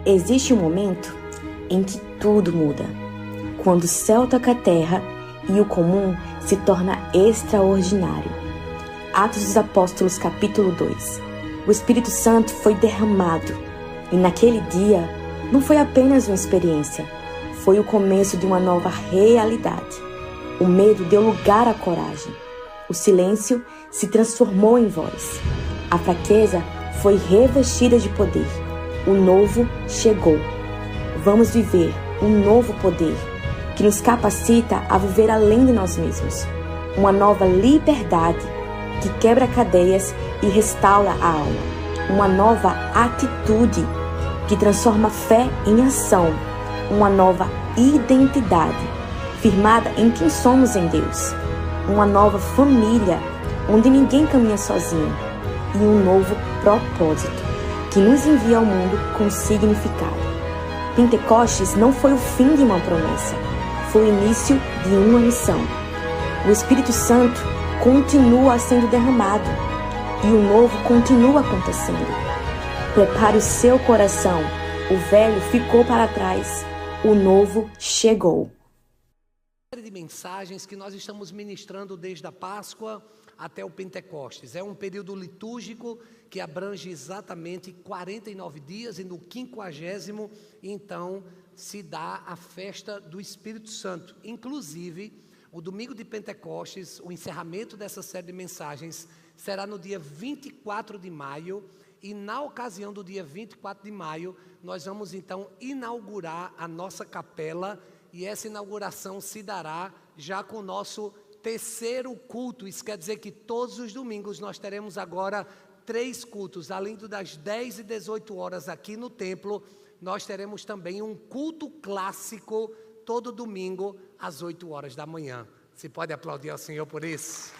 Existe um momento em que tudo muda, quando o céu toca a terra e o comum se torna extraordinário. Atos dos Apóstolos, capítulo 2. O Espírito Santo foi derramado e naquele dia não foi apenas uma experiência, foi o começo de uma nova realidade. O medo deu lugar à coragem. O silêncio se transformou em voz. A fraqueza foi revestida de poder. O novo chegou. Vamos viver um novo poder que nos capacita a viver além de nós mesmos. Uma nova liberdade que quebra cadeias e restaura a alma. Uma nova atitude que transforma fé em ação. Uma nova identidade firmada em quem somos em Deus. Uma nova família onde ninguém caminha sozinho. E um novo propósito que nos envia ao mundo com significado. Pentecostes não foi o fim de uma promessa, foi o início de uma missão. O Espírito Santo continua sendo derramado e o novo continua acontecendo. Prepare o seu coração, o velho ficou para trás, o novo chegou. De mensagens que nós estamos ministrando desde a Páscoa até o Pentecostes. É um período litúrgico que abrange exatamente 49 dias e no 50º, então, se dá a festa do Espírito Santo. Inclusive, o domingo de Pentecostes, o encerramento dessa série de mensagens, será no dia 24 de maio e na ocasião do dia 24 de maio, nós vamos então inaugurar a nossa capela e essa inauguração se dará já com o nosso terceiro culto. Isso quer dizer que todos os domingos nós teremos agora 3 cultos, além das 10 e 18 horas aqui no templo, nós teremos também um culto clássico todo domingo às 8 horas da manhã. Você pode aplaudir ao Senhor por isso?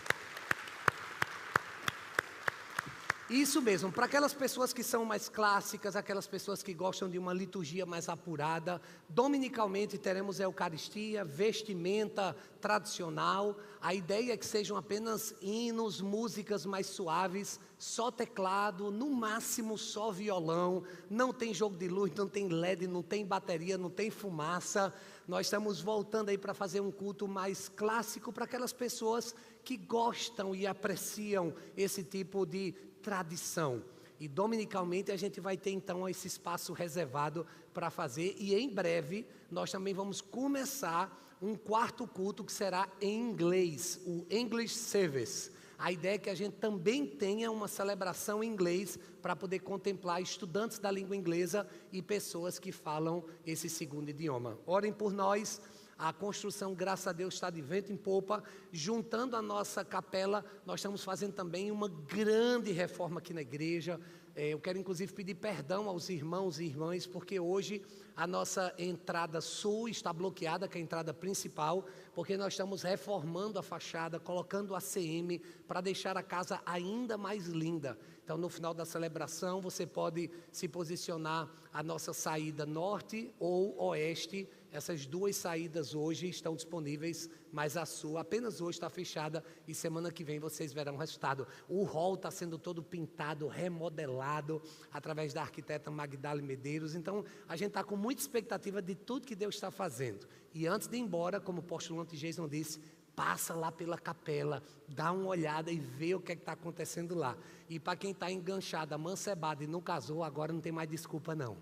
Isso mesmo, para aquelas pessoas que são mais clássicas, aquelas pessoas que gostam de uma liturgia mais apurada, dominicalmente teremos a Eucaristia, vestimenta tradicional. A ideia é que sejam apenas hinos, músicas mais suaves, só teclado, no máximo só violão, não tem jogo de luz, não tem LED, não tem bateria, não tem fumaça. Nós estamos voltando aí para fazer um culto mais clássico para aquelas pessoas que gostam e apreciam esse tipo de tradição. E dominicalmente a gente vai ter então esse espaço reservado para fazer, e em breve nós também vamos começar um 4º culto que será em inglês, o English Service. A ideia é que a gente também tenha uma celebração em inglês para poder contemplar estudantes da língua inglesa e pessoas que falam esse segundo idioma. Orem por nós. A construção, graças a Deus, está de vento em popa. Juntando a nossa capela, nós estamos fazendo também uma grande reforma aqui na igreja. Eu quero inclusive pedir perdão aos irmãos e irmãs, porque hoje a nossa entrada sul está bloqueada, que é a entrada principal, porque nós estamos reformando a fachada, colocando ACM para deixar a casa ainda mais linda. Então, no final da celebração, você pode se posicionar a nossa saída norte ou oeste. Essas 2 saídas hoje estão disponíveis, mas a sua apenas hoje está fechada e semana que vem vocês verão o resultado. O hall está sendo todo pintado, remodelado através da arquiteta Magdalene Medeiros. Então, a gente está com muita expectativa de tudo que Deus está fazendo. E antes de ir embora, como o postulante Jason disse, passa lá pela capela, dá uma olhada e vê o que está acontecendo lá. E para quem está enganchado, amancebado e não casou, agora não tem mais desculpa não.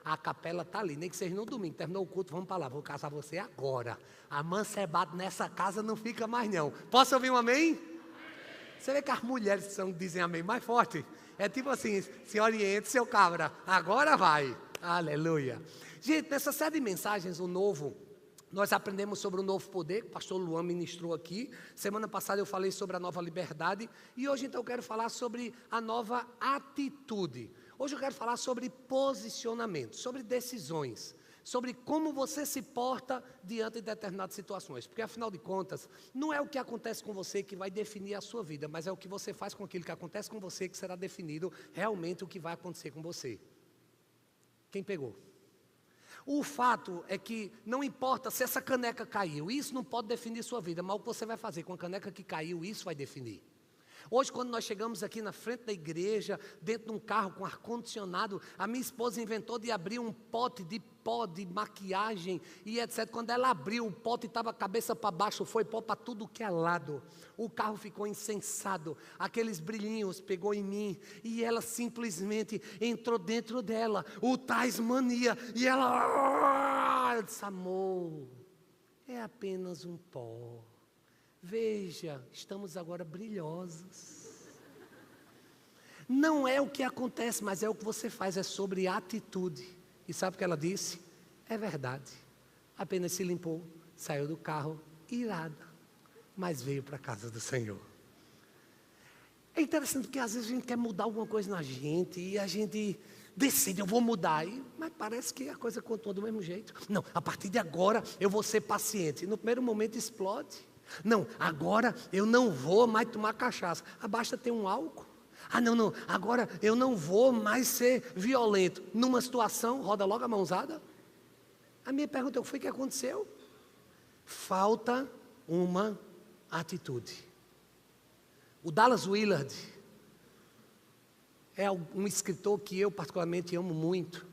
A capela está ali, nem que seja no domingo, terminou o culto, vamos para lá, vou casar você agora. Amancebado nessa casa não fica mais não. Posso ouvir um amém? Amém. Você vê que as mulheres dizem amém mais forte? É tipo assim, se oriente seu cabra, agora vai. Aleluia. Gente, nessa série de mensagens, o novo, nós aprendemos sobre o novo poder, que o pastor Luan ministrou aqui. Semana passada eu falei sobre a nova liberdade. E hoje então eu quero falar sobre a nova atitude. Hoje eu quero falar sobre posicionamento, sobre decisões, sobre como você se porta diante de determinadas situações. Porque afinal de contas, não é o que acontece com você que vai definir a sua vida, mas é o que você faz com aquilo que acontece com você que será definido realmente o que vai acontecer com você. Quem pegou? O fato é que não importa se essa caneca caiu, isso não pode definir sua vida, mas o que você vai fazer com a caneca que caiu, isso vai definir. Hoje, quando nós chegamos aqui na frente da igreja, dentro de um carro com ar-condicionado, a minha esposa inventou de abrir um pote de pó de maquiagem e etc. Quando ela abriu, o pote estava cabeça para baixo, foi pó para tudo que é lado. O carro ficou insensado, aqueles brilhinhos pegou em mim e ela simplesmente entrou dentro dela, o Tasmania, e ela disse: amor, é apenas um pó. Veja, estamos agora brilhosos. Não é o que acontece, mas é o que você faz, é sobre atitude. E sabe o que ela disse? É verdade. Apenas se limpou, saiu do carro, irada, mas veio para a casa do Senhor. É interessante porque às vezes a gente quer mudar alguma coisa na gente e a gente decide, eu vou mudar, mas parece que a coisa continua do mesmo jeito. Não, a partir de agora eu vou ser paciente. E no primeiro momento explode. Não, agora eu não vou mais tomar cachaça. Basta ter um álcool. Não, agora eu não vou mais ser violento. Numa situação, roda logo a mãozada. A minha pergunta é: o que foi que aconteceu? Falta uma atitude. O Dallas Willard é um escritor que eu particularmente amo muito.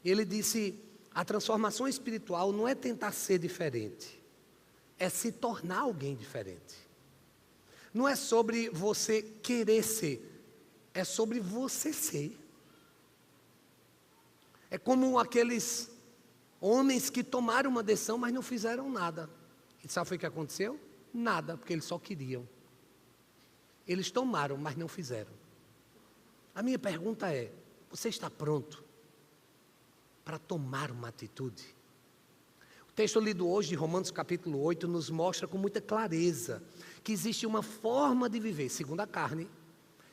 Ele disse: a transformação espiritual não é tentar ser diferente, é se tornar alguém diferente. Não é sobre você querer ser, é sobre você ser. É como aqueles homens que tomaram uma decisão, mas não fizeram nada. E sabe o que aconteceu? Nada, porque eles só queriam. Eles tomaram, mas não fizeram. A minha pergunta é: você está pronto para tomar uma atitude? O texto lido hoje de Romanos capítulo 8 nos mostra com muita clareza que existe uma forma de viver segundo a carne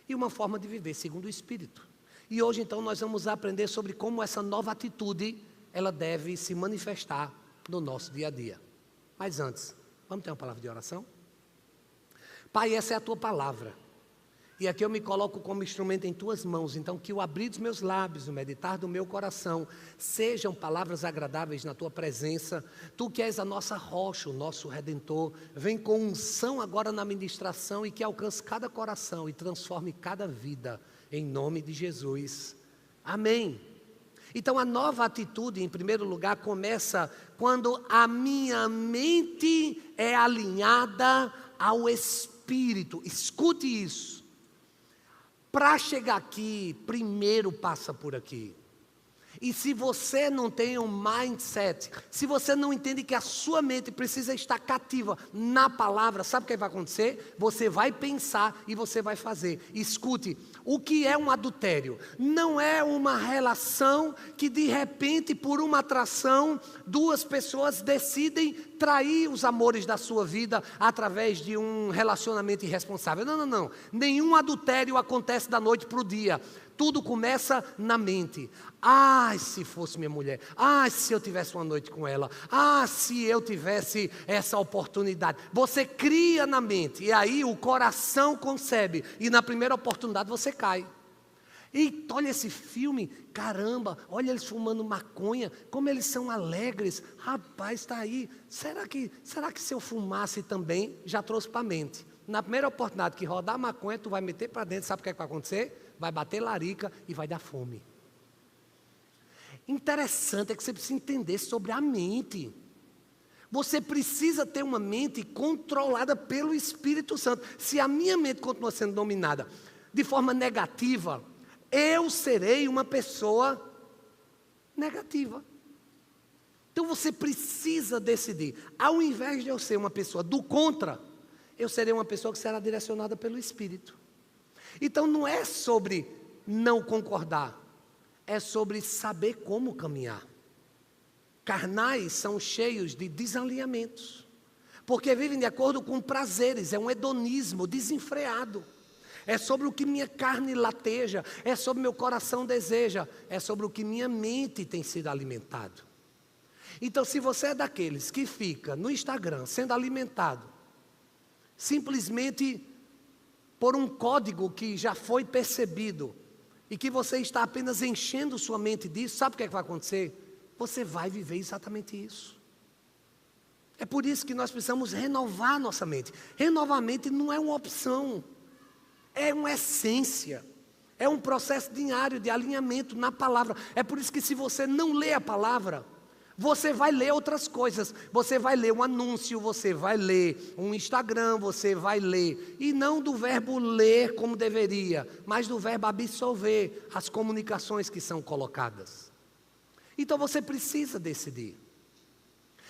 e uma forma de viver segundo o Espírito. E hoje então nós vamos aprender sobre como essa nova atitude ela deve se manifestar no nosso dia a dia. Mas antes, vamos ter uma palavra de oração? Pai, essa é a Tua palavra. E aqui eu me coloco como instrumento em Tuas mãos. Então que o abrir dos meus lábios, o meditar do meu coração, sejam palavras agradáveis na Tua presença. Tu que és a nossa rocha, o nosso Redentor, vem com unção agora na ministração e que alcance cada coração e transforme cada vida, em nome de Jesus. Amém. Então a nova atitude, em primeiro lugar, começa quando a minha mente é alinhada ao Espírito. Escute isso. Para chegar aqui, primeiro passa por aqui. E se você não tem um mindset, se você não entende que a sua mente precisa estar cativa na palavra, sabe o que vai acontecer? Você vai pensar e você vai fazer. Escute, o que é um adultério? Não é uma relação que de repente, por uma atração, duas pessoas decidem trair os amores da sua vida através de um relacionamento irresponsável. Não. Nenhum adultério acontece da noite para o dia. Tudo começa na mente. Se fosse minha mulher. Se eu tivesse uma noite com ela. Se eu tivesse essa oportunidade. Você cria na mente. E aí o coração concebe. E na primeira oportunidade você cai. Eita, olha esse filme. Caramba, olha eles fumando maconha. Como eles são alegres. Rapaz, está aí. Será que se eu fumasse também, já trouxe para a mente? Na primeira oportunidade que rodar maconha, tu vai meter para dentro. Sabe o que vai acontecer? Vai bater larica e vai dar fome. Interessante é que você precisa entender sobre a mente. Você precisa ter uma mente controlada pelo Espírito Santo. Se a minha mente continua sendo dominada de forma negativa, eu serei uma pessoa negativa. Então você precisa decidir. Ao invés de eu ser uma pessoa do contra, eu serei uma pessoa que será direcionada pelo Espírito. Então não é sobre não concordar, é sobre saber como caminhar. Carnais são cheios de desalinhamentos, porque vivem de acordo com prazeres, é um hedonismo desenfreado. É sobre o que minha carne lateja, é sobre meu coração deseja, é sobre o que minha mente tem sido alimentado. Então se você é daqueles que fica no Instagram sendo alimentado, simplesmente por um código que já foi percebido e que você está apenas enchendo sua mente disso, sabe o que vai acontecer? Você vai viver exatamente isso. É por isso que nós precisamos renovar nossa mente. Renovar a mente não é uma opção. É uma essência. É um processo diário de alinhamento na palavra. É por isso que se você não lê a palavra, você vai ler outras coisas. Você vai ler um anúncio, você vai ler um Instagram, você vai ler. E não do verbo ler como deveria, mas do verbo absorver as comunicações que são colocadas. Então você precisa decidir.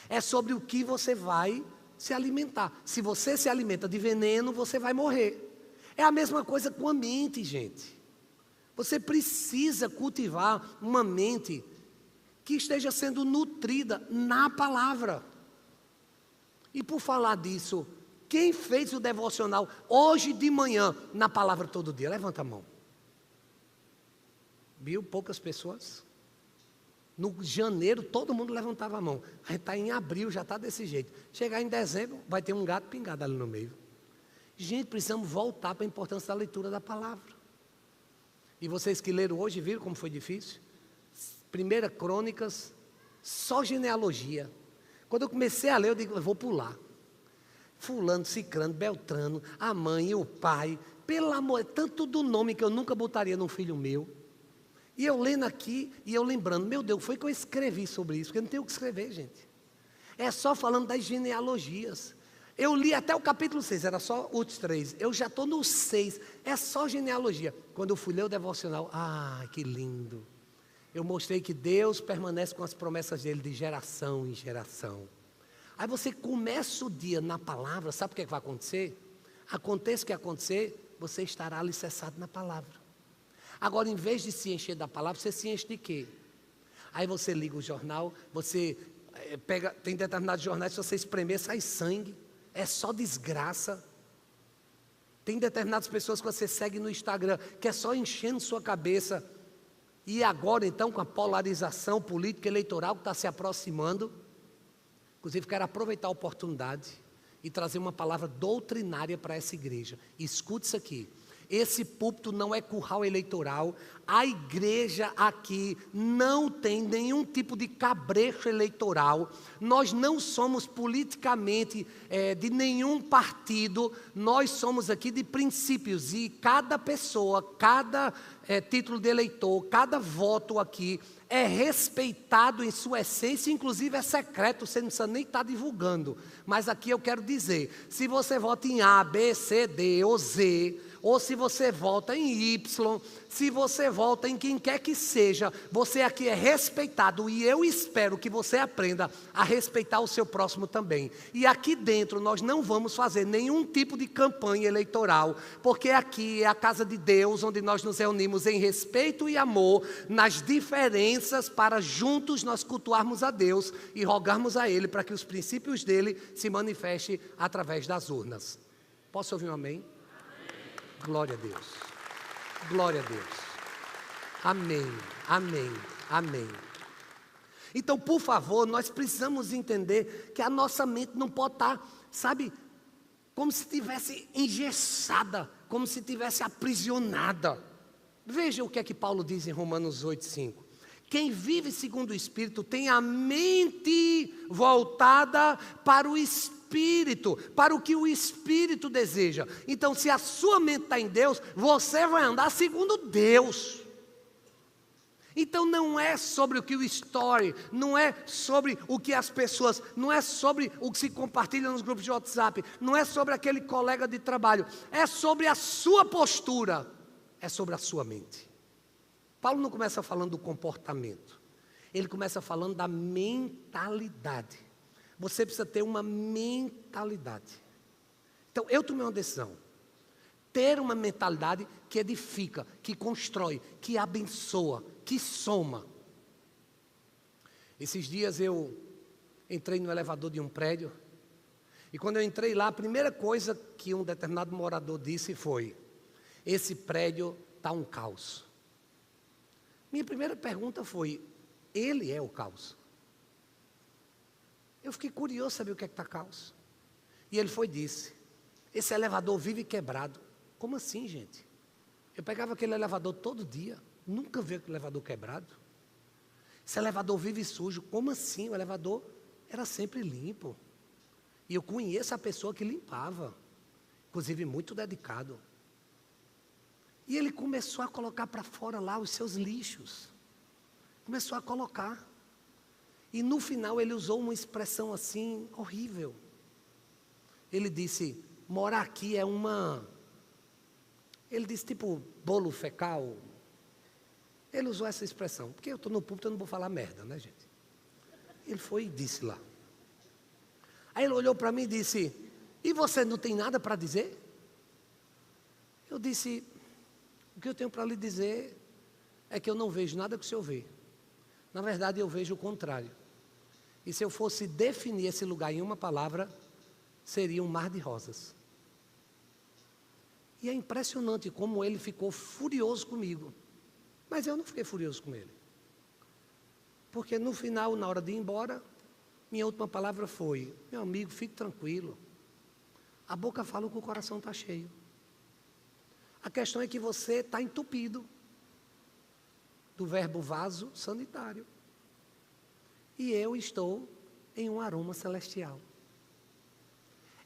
É sobre o que você vai se alimentar. Se você se alimenta de veneno, você vai morrer. É a mesma coisa com a mente, gente. Você precisa cultivar uma mente que esteja sendo nutrida na palavra. E por falar disso, quem fez o devocional hoje de manhã na palavra todo dia? Levanta a mão. Viu? Poucas pessoas. No janeiro todo mundo levantava a mão. A gente está em abril, já está desse jeito. Chegar em dezembro, vai ter um gato pingado ali no meio. Gente, precisamos voltar para a importância da leitura da palavra. E vocês que leram hoje, viram como foi difícil? 1 Crônicas, só genealogia. Quando eu comecei a ler, eu digo, eu vou pular. Fulano, Cicrano, Beltrano, a mãe e o pai. Pelo amor, é tanto do nome que eu nunca botaria num filho meu. E eu lendo aqui, e eu lembrando, meu Deus, foi que eu escrevi sobre isso, porque eu não tenho o que escrever, gente. É só falando das genealogias. Eu li até o capítulo 6, era só os 3. Eu já estou no 6, é só genealogia. Quando eu fui ler o devocional, que lindo. Eu mostrei que Deus permanece com as promessas dele de geração em geração. Aí você começa o dia na palavra, sabe o que vai acontecer? Aconteça o que acontecer, você estará alicerçado na palavra. Agora, em vez de se encher da palavra, você se enche de quê? Aí você liga o jornal, você pega, tem determinados jornais, se você espremer, sai sangue. É só desgraça. Tem determinadas pessoas que você segue no Instagram, que é só enchendo sua cabeça. E agora, então, com a polarização política eleitoral que está se aproximando, inclusive quero aproveitar a oportunidade e trazer uma palavra doutrinária para essa igreja. Escute isso aqui. Esse púlpito não é curral eleitoral. A igreja aqui não tem nenhum tipo de cabresto eleitoral. Nós não somos politicamente de nenhum partido. Nós somos aqui de princípios. E cada pessoa, cada título de eleitor, cada voto aqui é respeitado em sua essência, inclusive é secreto, você não precisa nem estar divulgando. Mas aqui eu quero dizer, se você vota em A, B, C, D ou Z, ou se você vota em Y, se você vota em quem quer que seja, você aqui é respeitado, e eu espero que você aprenda a respeitar o seu próximo também. E aqui dentro nós não vamos fazer nenhum tipo de campanha eleitoral, porque aqui é a casa de Deus, onde nós nos reunimos em respeito e amor, nas diferenças, para juntos nós cultuarmos a Deus e rogarmos a Ele para que os princípios dele se manifestem através das urnas. Posso ouvir um amém? Glória a Deus, glória a Deus, amém, amém, amém. Então, por favor, nós precisamos entender que a nossa mente não pode estar, sabe, como se estivesse engessada, como se estivesse aprisionada. Veja o que é que Paulo diz em Romanos 8,5. Quem vive segundo o Espírito tem a mente voltada para o Espírito, para o que o Espírito deseja. Então, se a sua mente está em Deus, você vai andar segundo Deus. Então não é sobre o que o story, não é sobre o que as pessoas, não é sobre o que se compartilha nos grupos de WhatsApp, não é sobre aquele colega de trabalho, é sobre a sua postura, é sobre a sua mente. Paulo não começa falando do comportamento, ele começa falando da mentalidade. Você precisa ter uma mentalidade. Então, eu tomei uma decisão. Ter uma mentalidade que edifica, que constrói, que abençoa, que soma. Esses dias eu entrei no elevador de um prédio, e quando eu entrei lá, a primeira coisa que um determinado morador disse foi: esse prédio está um caos. Minha primeira pergunta foi: ele é o caos? Eu fiquei curioso saber o que é que está caos. E ele foi e disse: esse elevador vive quebrado. Como assim, gente? Eu pegava aquele elevador todo dia, nunca vi aquele elevador quebrado. Esse elevador vive sujo. Como assim? O elevador era sempre limpo. E eu conheço a pessoa que limpava, inclusive muito dedicado. E ele começou a colocar para fora lá os seus lixos. Começou a colocar. E no final ele usou uma expressão assim, horrível. Ele disse, morar aqui é uma... Ele disse tipo, bolo fecal. Ele usou essa expressão. Porque eu estou no púlpito, eu não vou falar merda, né, gente? Ele foi e disse lá. Aí ele olhou para mim e disse, e você não tem nada para dizer? Eu disse, o que eu tenho para lhe dizer é que eu não vejo nada que o senhor vê. Na verdade, eu vejo o contrário. E se eu fosse definir esse lugar em uma palavra, seria um mar de rosas. E é impressionante como ele ficou furioso comigo. Mas eu não fiquei furioso com ele. Porque no final, na hora de ir embora, minha última palavra foi, meu amigo, fique tranquilo. A boca fala que o coração está cheio. A questão é que você está entupido do verbo vaso sanitário. E eu estou em um aroma celestial.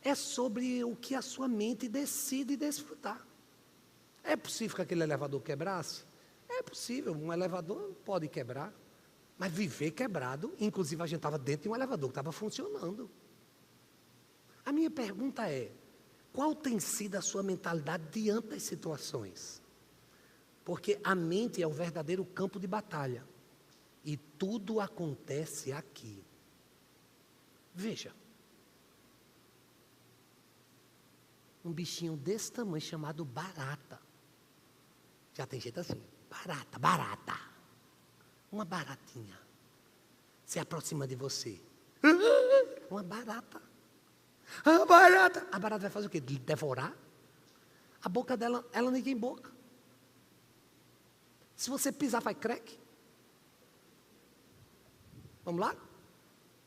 É sobre o que a sua mente decide desfrutar. É possível que aquele elevador quebrasse? É possível, um elevador pode quebrar. Mas viver quebrado, inclusive a gente estava dentro de um elevador que estava funcionando. A minha pergunta é, qual tem sido a sua mentalidade diante das situações? Porque a mente é o verdadeiro campo de batalha. E tudo acontece aqui. Veja. Um bichinho desse tamanho chamado barata. Já tem jeito assim. Barata. Uma baratinha. Se aproxima de você. Uma barata. A barata. A barata vai fazer o quê? Devorar? A boca dela, ela nem tem boca. Se você pisar, faz crack. Vamos lá?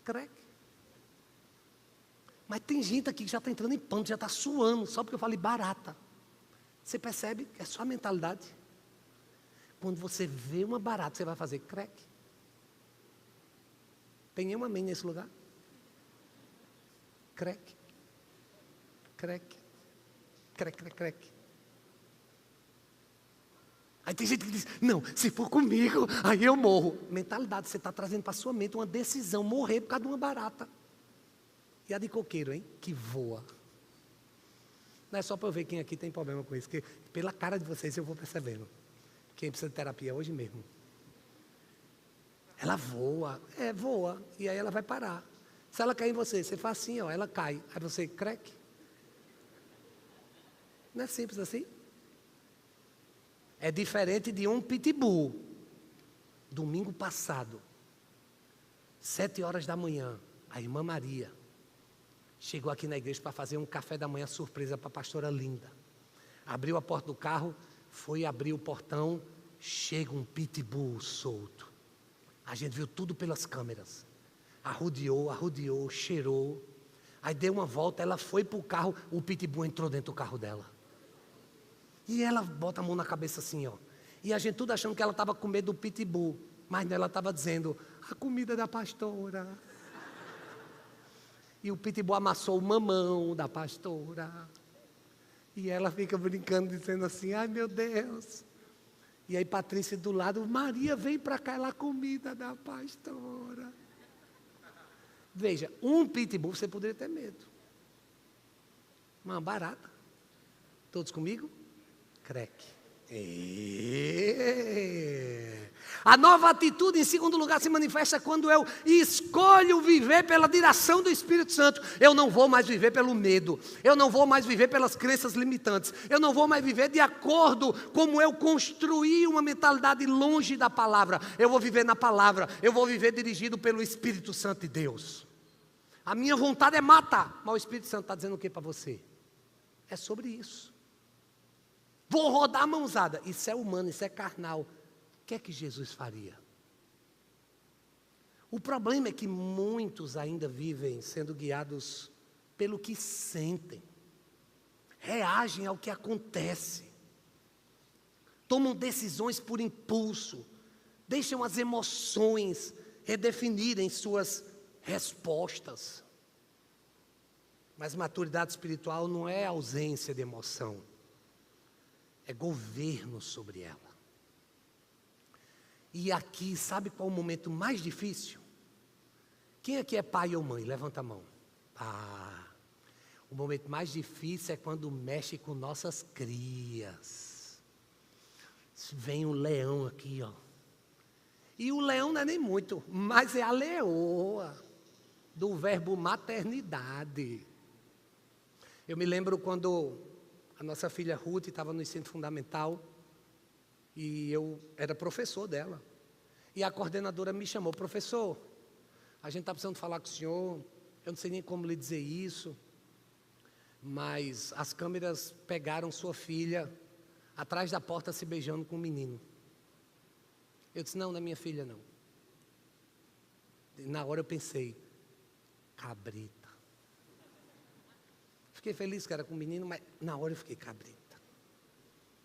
Crack. Mas tem gente aqui que já está entrando em pânico, já está suando, só porque eu falei barata. Você percebe que é só a mentalidade? Quando você vê uma barata, você vai fazer crack. Tem nenhuma amém nesse lugar? Crack. Aí tem gente que diz, não, se for comigo, aí eu morro. Mentalidade, você está trazendo para a sua mente uma decisão, morrer por causa de uma barata. E a de coqueiro, hein? Que voa. Não é só para eu ver quem aqui tem problema com isso, porque pela cara de vocês eu vou percebendo. Quem precisa de terapia hoje mesmo. Ela voa, voa, e aí ela vai parar. Se ela cair em você, você faz assim, ó, ela cai. Aí você, crack. Não é simples assim? É diferente de um pitbull. Domingo passado, 7h da manhã, a irmã Maria chegou aqui na igreja para fazer um café da manhã surpresa para a pastora Linda. Abriu a porta do carro, foi abrir o portão, chega um pitbull solto. A gente viu tudo pelas câmeras. Arrodeou, cheirou. Aí deu uma volta, ela foi para o carro, o pitbull entrou dentro do carro dela. E ela bota a mão na cabeça assim, ó. E a gente tudo achando que ela estava com medo do pitbull. Mas ela estava dizendo, a comida da pastora. E o pitbull amassou o mamão da pastora. E ela fica brincando, dizendo assim, ai meu Deus. E aí Patrícia do lado, Maria, vem para cá, ela a comida da pastora. Veja, um pitbull você poderia ter medo. Uma barata. Todos comigo? Crack. A nova atitude, em segundo lugar, se manifesta quando eu escolho viver pela direção do Espírito Santo. Eu não vou mais viver pelo medo. Eu não vou mais viver pelas crenças limitantes. Eu não vou mais viver de acordo como eu construí uma mentalidade longe da palavra. Eu vou viver na palavra. Eu vou viver dirigido pelo Espírito Santo de Deus. A minha vontade é matar. Mas o Espírito Santo está dizendo o que para você? É sobre isso. Vou rodar a mãozada. Isso é humano, isso é carnal. O que é que Jesus faria? O problema é que muitos ainda vivem sendo guiados pelo que sentem. Reagem ao que acontece. Tomam decisões por impulso. Deixam as emoções redefinirem suas respostas. Mas maturidade espiritual não é ausência de emoção. é governo sobre ela. E aqui, sabe qual é o momento mais difícil? Quem aqui é pai ou mãe? Levanta a mão. O momento mais difícil é quando mexe com nossas crias. Vem um leão aqui, ó. E o leão não é nem muito, mas é a leoa, do verbo maternidade. Eu me lembro quando a nossa filha Ruth estava no ensino fundamental, e eu era professor dela. E a coordenadora me chamou: professor, a gente está precisando falar com o senhor, eu não sei nem como lhe dizer isso, mas as câmeras pegaram sua filha atrás da porta se beijando com um menino. Eu disse: não é minha filha não. Na hora eu pensei: cabrita. Fiquei feliz que era com o menino, mas na hora eu fiquei cabrita.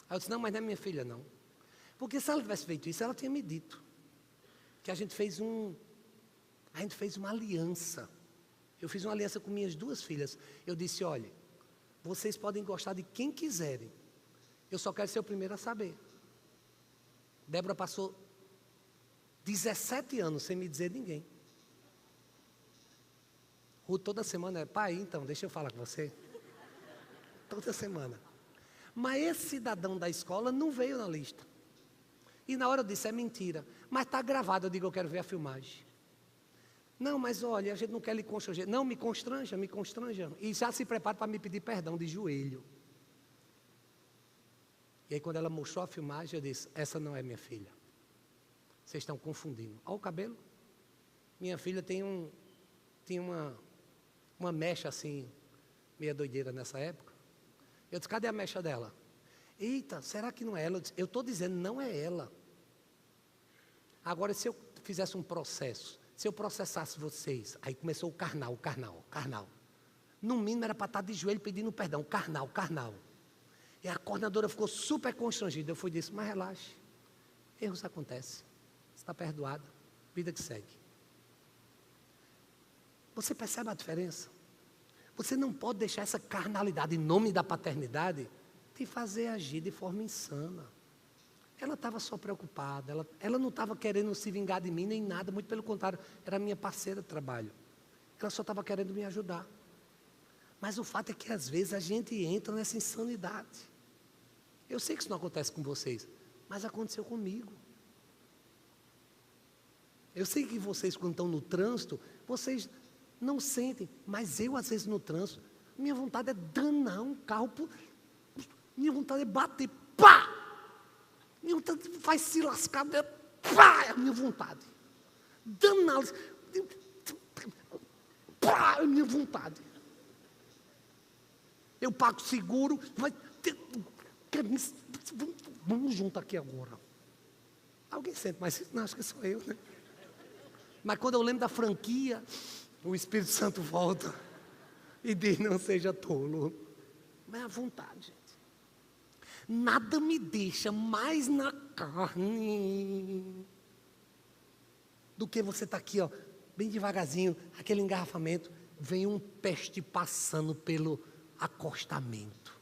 Aí eu disse: não, mas não é minha filha não. Porque se ela tivesse feito isso, ela tinha me dito que a gente fez uma aliança. Eu fiz uma aliança com minhas duas filhas. Eu disse: olha, vocês podem gostar de quem quiserem, eu só quero ser o primeiro a saber. Débora passou 17 anos sem me dizer ninguém. Ruth toda semana é: pai, então, deixa eu falar com você. Toda semana. Mas esse cidadão da escola não veio na lista. E na hora eu disse: é mentira. Mas está gravado. Eu digo: eu quero ver a filmagem. Não, mas olha, a gente não quer lhe constranger. Não, me constranja, me constranja. E já se prepara para me pedir perdão de joelho. E aí quando ela mostrou a filmagem, eu disse: essa não é minha filha. Vocês estão confundindo. Olha o cabelo. Minha filha tinha uma mecha assim, meia doideira nessa época. Eu disse: cadê a mecha dela? Eita, será que não é ela? Eu estou dizendo, não é ela. Agora, se eu fizesse um processo, se eu processasse vocês, aí começou o carnal. No mínimo era para estar de joelho pedindo perdão, carnal. E a coordenadora ficou super constrangida. Eu fui e disse: mas relaxe, erros acontecem, está perdoada, vida que segue. Você percebe a diferença? Você não pode deixar essa carnalidade em nome da paternidade te fazer agir de forma insana. Ela estava só preocupada, ela não estava querendo se vingar de mim nem nada, muito pelo contrário, era minha parceira de trabalho. Ela só estava querendo me ajudar. Mas o fato é que às vezes a gente entra nessa insanidade. Eu sei que isso não acontece com vocês, mas aconteceu comigo. Eu sei que vocês, quando estão no trânsito, vocês não sentem, mas eu, às vezes, no trânsito, minha vontade é danar um carro, minha vontade é bater, pá! Minha vontade vai se lascar, pá! É a minha vontade. Daná-los, pá! É a minha vontade. Eu pago seguro, vamos junto aqui agora. Alguém sente, mas não, acho que sou eu, né? Mas quando eu lembro da franquia, o Espírito Santo volta e diz: não seja tolo. Mas é a vontade, gente. Nada me deixa mais na carne do que você está aqui, ó, bem devagarzinho, aquele engarrafamento, vem um peste passando pelo acostamento.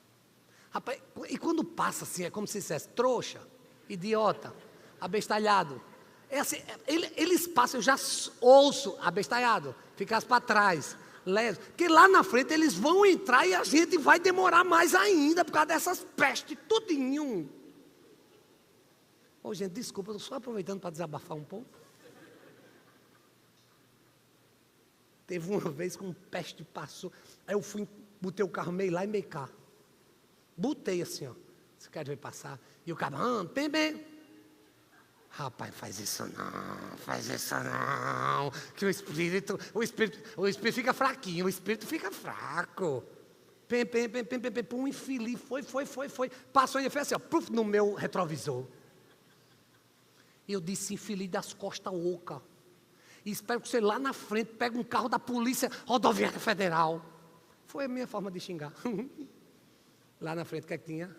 Rapaz, e quando passa assim, é como se dissesse: trouxa, idiota, abestalhado. É assim, eles passam, eu já ouço abestalhado, ficasse para trás, leso, porque lá na frente eles vão entrar e a gente vai demorar mais ainda por causa dessas pestes, tudinho. Ô, gente, desculpa, eu estou só aproveitando para desabafar um pouco. Teve uma vez que um peste passou, aí eu fui, botei o carro meio lá e meio cá. Botei assim, ó, você quer ver passar? E o cara: bem. Rapaz, faz isso não, que o espírito fica fraquinho, o espírito fica fraco. Pum, infeliz, foi, passou e fez assim, ó, puf, no meu retrovisor. E eu disse: infeliz das costas oca, e espero que você lá na frente pegue um carro da Polícia Rodoviária Federal. Foi a minha forma de xingar. Lá na frente, o que é que tinha?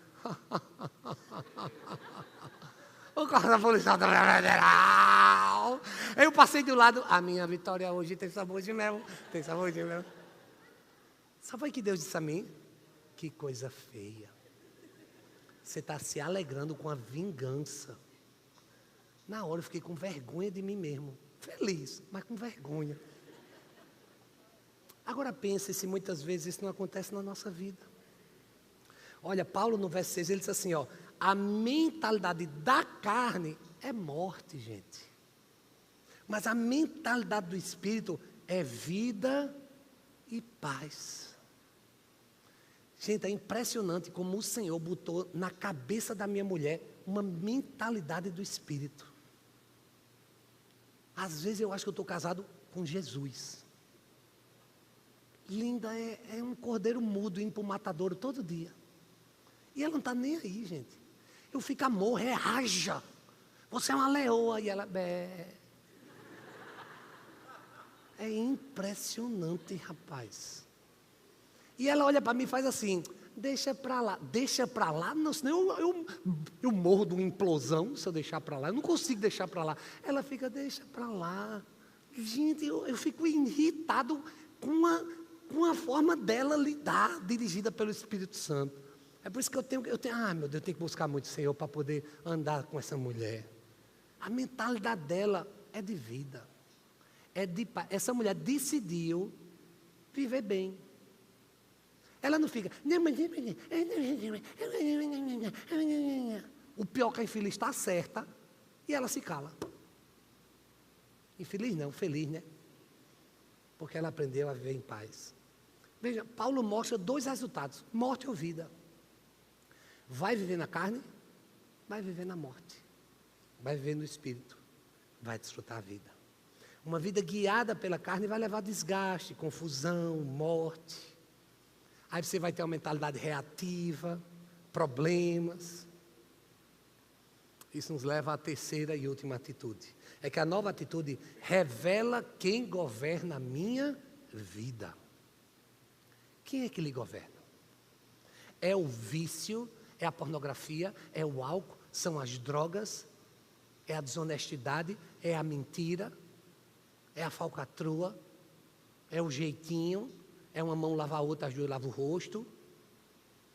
O carro da Polícia Rodoviária Federal. Eu passei do lado: a minha vitória hoje tem sabor de mel. Sabe o que Deus disse a mim? Que coisa feia. Você está se alegrando com a vingança. Na hora eu fiquei com vergonha de mim mesmo. Feliz, mas com vergonha. Agora pense se muitas vezes isso não acontece na nossa vida. Olha, Paulo no verso 6, ele diz assim, ó, a mentalidade da carne é morte, gente. Mas a mentalidade do Espírito é vida e paz. Gente, é impressionante como o Senhor botou na cabeça da minha mulher uma mentalidade do Espírito. Às vezes eu acho que eu estou casado com Jesus. Linda é um cordeiro mudo indo para o matadouro todo dia. E ela não está nem aí, gente. Eu fico, amor, reaja. Você é uma leoa. E ela, bé. É impressionante, rapaz. E ela olha para mim e faz assim, deixa para lá. Deixa para lá? Não, senão eu morro de uma implosão se eu deixar para lá. Eu não consigo deixar para lá. Ela fica, deixa para lá. Gente, eu fico irritado com a forma dela lidar, dirigida pelo Espírito Santo. É por isso que eu tenho, meu Deus, eu tenho que buscar muito o Senhor para poder andar com essa mulher. A mentalidade dela é de vida. Essa mulher decidiu viver bem. Ela não fica. O pior que a infeliz está certa e ela se cala. Infeliz não, feliz, né? Porque ela aprendeu a viver em paz. Veja, Paulo mostra 2 resultados: morte ou vida. Vai viver na carne, vai viver na morte. Vai viver no espírito, vai desfrutar a vida. Uma vida guiada pela carne vai levar desgaste, confusão, morte. Aí você vai ter uma mentalidade reativa, problemas. Isso nos leva à terceira e última atitude. É que a nova atitude revela quem governa a minha vida. Quem é que lhe governa? É o vício, é a pornografia, é o álcool, são as drogas, é a desonestidade, é a mentira, é a falcatrua, é o jeitinho, é uma mão lava a outra, as duas lavam o rosto.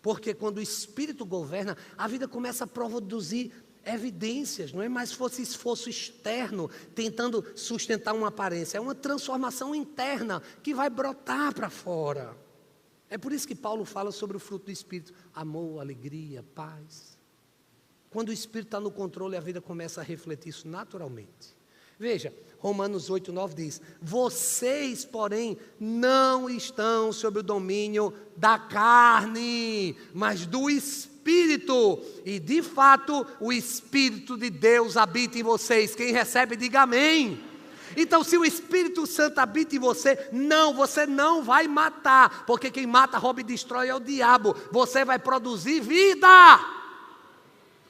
Porque quando o Espírito governa, a vida começa a produzir evidências, não é mais fosse esforço externo, tentando sustentar uma aparência, é uma transformação interna que vai brotar para fora. É por isso que Paulo fala sobre o fruto do Espírito: amor, alegria, paz. Quando o Espírito está no controle, a vida começa a refletir isso naturalmente. Veja, Romanos 8:9 diz: vocês, porém, não estão sob o domínio da carne, mas do Espírito. E, de fato, o Espírito de Deus habita em vocês. Quem recebe, diga amém. Então, se o Espírito Santo habita em você não vai matar, porque quem mata, rouba e destrói é o diabo. Você vai produzir vida.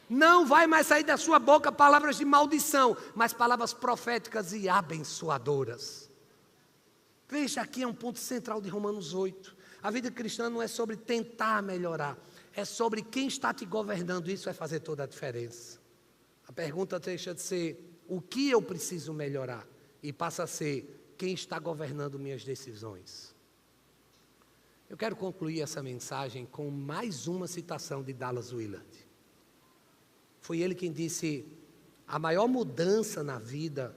Não vai mais sair da sua boca palavras de maldição, mas palavras proféticas e abençoadoras. Veja, aqui é um ponto central de Romanos 8. A vida cristã não é sobre tentar melhorar, é sobre quem está te governando. Isso vai fazer toda a diferença. A pergunta deixa de ser o que eu preciso melhorar e passa a ser quem está governando minhas decisões. Eu quero concluir essa mensagem com mais uma citação de Dallas Willard. Foi ele quem disse: a maior mudança na vida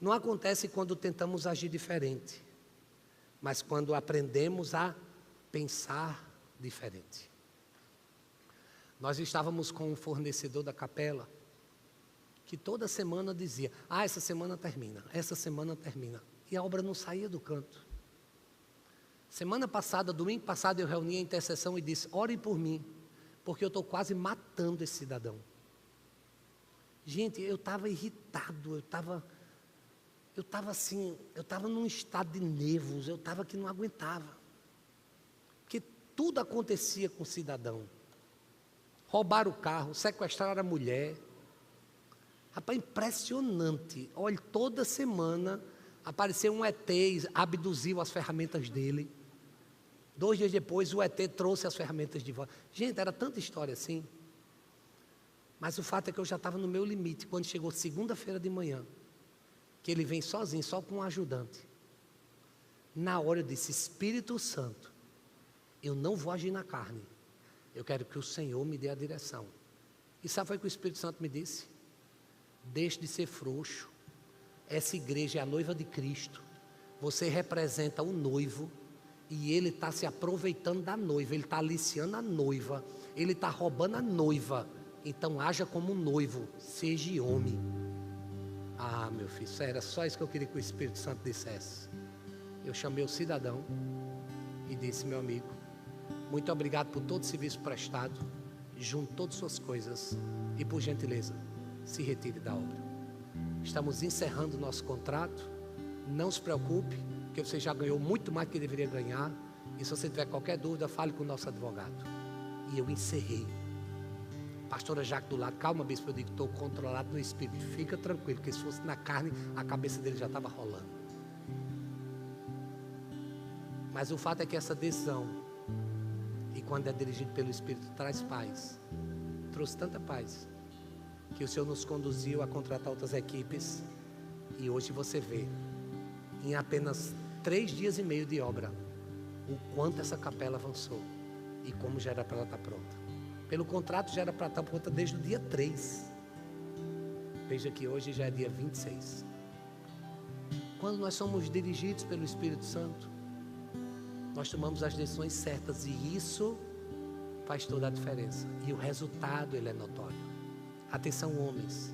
não acontece quando tentamos agir diferente, mas quando aprendemos a pensar diferente. Nós estávamos com um fornecedor da capela, que toda semana dizia: essa semana termina, essa semana termina. E a obra não saía do canto. Semana passada, domingo passado, eu reuni a intercessão e disse: orem por mim, porque eu estou quase matando esse cidadão. Gente, eu estava irritado, eu estava assim, eu estava num estado de nervos, eu estava que não aguentava. Porque tudo acontecia com o cidadão. Roubaram o carro, sequestraram a mulher. Rapaz, impressionante. Olha, toda semana apareceu um ET, abduziu as ferramentas dele. 2 dias depois, o ET trouxe as ferramentas de volta. Gente, era tanta história assim. Mas o fato é que eu já estava no meu limite. Quando chegou segunda-feira de manhã, que ele vem sozinho, só com um ajudante. Na hora eu disse: Espírito Santo, eu não vou agir na carne. Eu quero que o Senhor me dê a direção. E sabe o que o Espírito Santo me disse? Deixe de ser frouxo. Essa igreja é a noiva de Cristo. Você representa o noivo e ele está se aproveitando da noiva. Ele está aliciando a noiva. Ele está roubando a noiva. Então haja como um noivo. Seja homem. Ah, meu filho, era só isso que eu queria que o Espírito Santo dissesse. Eu chamei o cidadão e disse: meu amigo, muito obrigado por todo o serviço prestado. Junte todas as suas coisas e, por gentileza, se retire da obra. Estamos encerrando o nosso contrato. Não se preocupe, porque você já ganhou muito mais do que deveria ganhar. E se você tiver qualquer dúvida, fale com o nosso advogado. E eu encerrei. Pastora Jaque do lado: calma, bispo, eu digo, estou controlado no espírito. Fica tranquilo, porque se fosse na carne, a cabeça dele já estava rolando. Mas o fato é que essa decisão, e quando é dirigido pelo Espírito, traz paz. Trouxe tanta paz, que o Senhor nos conduziu a contratar outras equipes. E hoje você vê, em apenas 3 dias e meio de obra, o quanto essa capela avançou e como já era para ela estar pronta. Pelo contrato já era para estar pronta desde o dia 3. Veja que hoje já é dia 26. Quando nós somos dirigidos pelo Espírito Santo, nós tomamos as decisões certas e isso faz toda a diferença. E o resultado, ele é notório. Atenção, homens.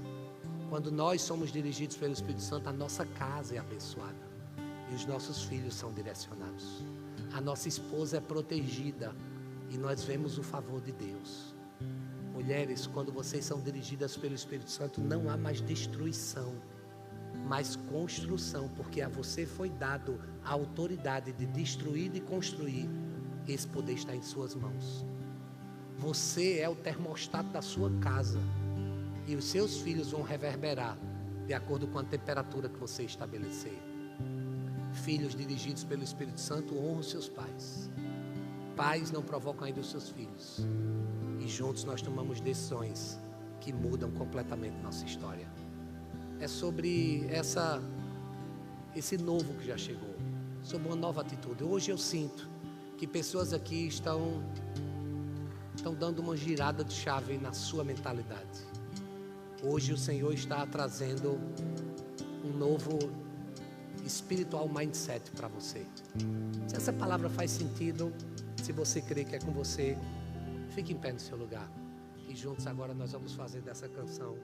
Quando nós somos dirigidos pelo Espírito Santo, a nossa casa é abençoada e os nossos filhos são direcionados. A nossa esposa é protegida e nós vemos o favor de Deus. Mulheres, quando vocês são dirigidas pelo Espírito Santo, não há mais destruição, mas construção, porque a você foi dado a autoridade de destruir e construir. Esse poder está em suas mãos. Você é o termostato da sua casa e os seus filhos vão reverberar de acordo com a temperatura que você estabelecer. Filhos dirigidos pelo Espírito Santo honram seus pais. Pais não provocam ainda os seus filhos. E juntos nós tomamos decisões que mudam completamente nossa história. É sobre esse novo que já chegou, sobre uma nova atitude. Hoje eu sinto que pessoas aqui estão dando uma girada de chave na sua mentalidade. Hoje o Senhor está trazendo um novo spiritual mindset para você. Se essa palavra faz sentido, se você crê que é com você, fique em pé no seu lugar. E juntos agora nós vamos fazer dessa canção